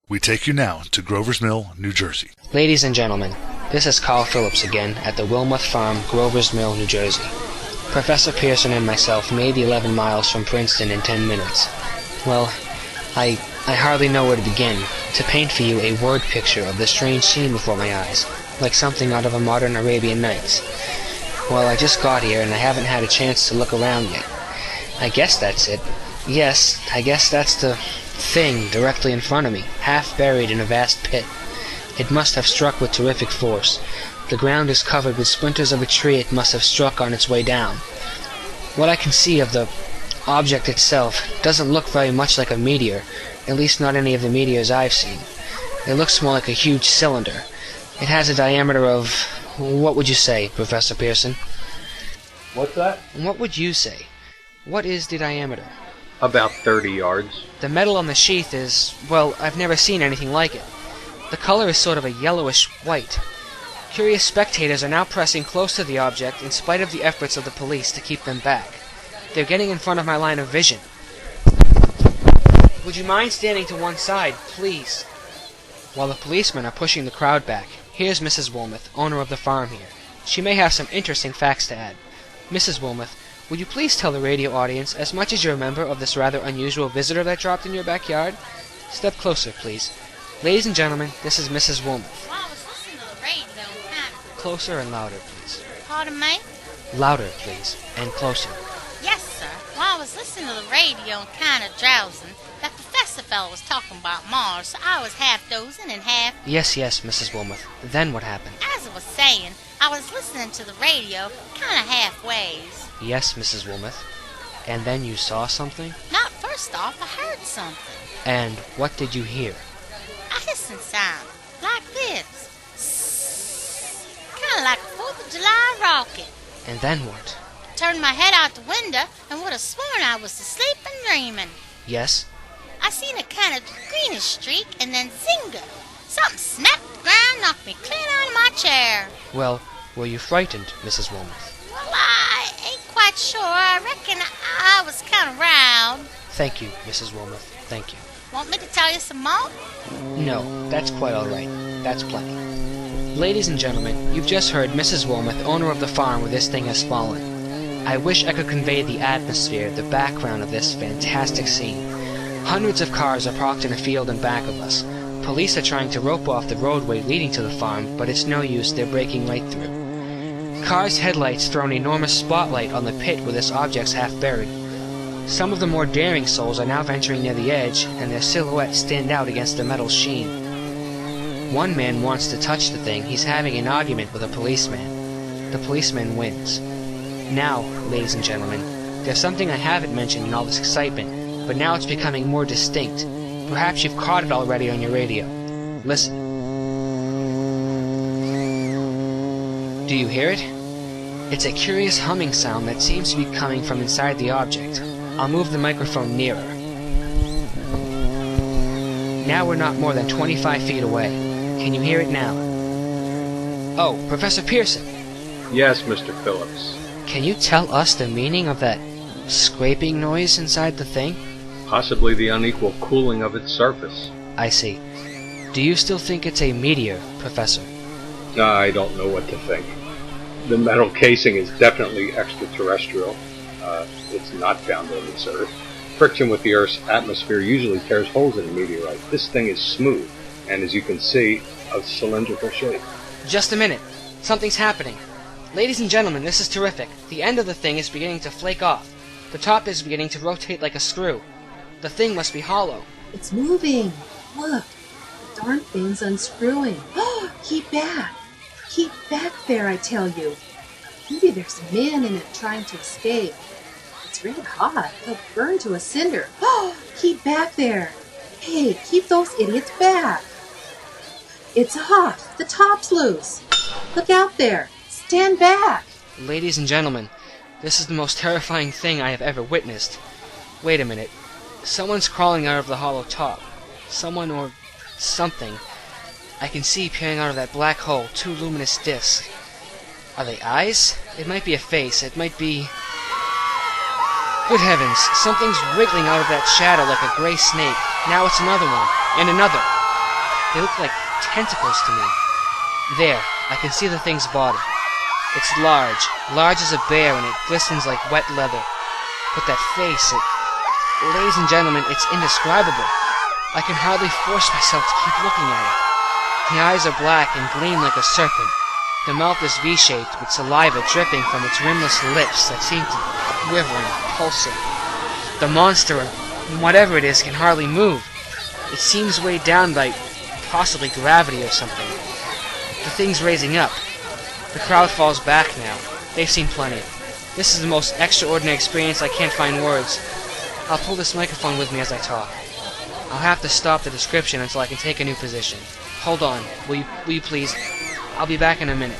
We take you now to Grover's Mill, New Jersey. Ladies and gentlemen, this is Carl Phillips again at the Wilmoth Farm, Grover's Mill, New Jersey. Professor Pearson and myself made the 11 miles from Princeton in 10 minutes. Well, I hardly know where to begin to paint for you a word picture of the strange scene before my eyes, like something out of a modern Arabian Nights. Well, I just got here and I haven't had a chance to look around yet. I guess that's it. Yes, I guess that's the thing directly in front of me, half buried in a vast pit. It must have struck with terrific force. The ground is covered with splinters of a tree it must have struck on its way down. What I can see of the object itself doesn't look very much like a meteor, at least not any of the meteors I've seen. It looks more like a huge cylinder. It has a diameter of, what would you say, Professor Pearson? What's that? What would you say? What is the diameter? About 30 yards. The metal on the sheath is, well, I've never seen anything like it. The color is sort of a yellowish white. Curious spectators are now pressing close to the object in spite of the efforts of the police to keep them back. They're getting in front of my line of vision. Would you mind standing to one side, please? While the policemen are pushing the crowd back, here's Mrs. Wilmoth, owner of the farm here. She may have some interesting facts to add. Mrs. Wilmoth, would you please tell the radio audience as much as you remember of this rather unusual visitor that dropped in your backyard? Step closer, please. Ladies and gentlemen, this is Mrs. Wilmoth. Well, I was listening to the radio and Closer and louder, please. Pardon me? Louder, please, and closer. Yes, sir. Well, I was listening to the radio and kind of drowsing. That professor fellow was talking about Mars, so I was half dozing and half... Yes, Mrs. Wilmoth. Then what happened? As I was saying, I was listening to the radio kind of halfways. Yes, Mrs. Wilmoth. And then you saw something? Not first off, I heard something. And what did you hear? A hissing sound, like this. Kind of like a 4th of July rocket. And then what? Turned my head out the window and would have sworn I was asleep and dreaming. Yes? I seen a kind of greenish streak and then zinga. Something snapped the ground, knocked me clean out of my chair. Well, were you frightened, Mrs. Wilmoth? Well, I ain't quite sure. I reckon I was kind of round. Thank you, Mrs. Wilmoth. Thank you. Want me to tell you some more? No, that's quite all right. That's plenty. Ladies and gentlemen, you've just heard Mrs. Wilmoth, owner of the farm where this thing has fallen. I wish I could convey the atmosphere, the background of this fantastic scene. Hundreds of cars are parked in a field in back of us. Police are trying to rope off the roadway leading to the farm, but it's no use, they're breaking right through. Cars' headlights throw an enormous spotlight on the pit where this object's half buried. Some of the more daring souls are now venturing near the edge, and their silhouettes stand out against the metal sheen. One man wants to touch the thing. He's having an argument with a policeman. The policeman wins. Now, ladies and gentlemen, there's something I haven't mentioned in all this excitement, but now it's becoming more distinct. Perhaps you've caught it already on your radio. Listen. Do you hear it? It's a curious humming sound that seems to be coming from inside the object. I'll move the microphone nearer. Now we're not more than 25 feet away. Can you hear it now? Oh, Professor Pearson. Yes, Mr. Phillips. Can you tell us the meaning of that scraping noise inside the thing? Possibly the unequal cooling of its surface. I see. Do you still think it's a meteor, Professor? I don't know what to think. The metal casing is definitely extraterrestrial. It's not found on this Earth. Friction with the Earth's atmosphere usually tears holes in a meteorite. This thing is smooth, and as you can see, of cylindrical shape. Just a minute. Something's happening. Ladies and gentlemen, this is terrific. The end of the thing is beginning to flake off. The top is beginning to rotate like a screw. The thing must be hollow. It's moving. Look, the darn thing's unscrewing. Keep back. Keep back there, I tell you. Maybe there's a man in it trying to escape. It's red hot. He'll burn to a cinder. Keep back there. Hey, keep those idiots back. It's off. The top's loose. Look out there. Stand back. Ladies and gentlemen, this is the most terrifying thing I have ever witnessed. Wait a minute. Someone's crawling out of the hollow top. Someone or something. I can see peering out of that black hole 2 luminous discs. Are they eyes? It might be a face. It might be... Good heavens, something's wriggling out of that shadow like a gray snake. Now it's another one, and another. They look like tentacles to me. There, I can see the thing's body. It's large as a bear, and it glistens like wet leather. But that face, ladies and gentlemen, it's indescribable. I can hardly force myself to keep looking at it. The eyes are black and gleam like a serpent. The mouth is V-shaped, with saliva dripping from its rimless lips that seem to quiver and pulsate. The monster, whatever it is, can hardly move. It seems weighed down by possibly gravity or something. The thing's raising up. The crowd falls back now. They've seen plenty. This is the most extraordinary experience. I can't find words. I'll pull this microphone with me as I talk. I'll have to stop the description until I can take a new position. Hold on, will you please? I'll be back in a minute.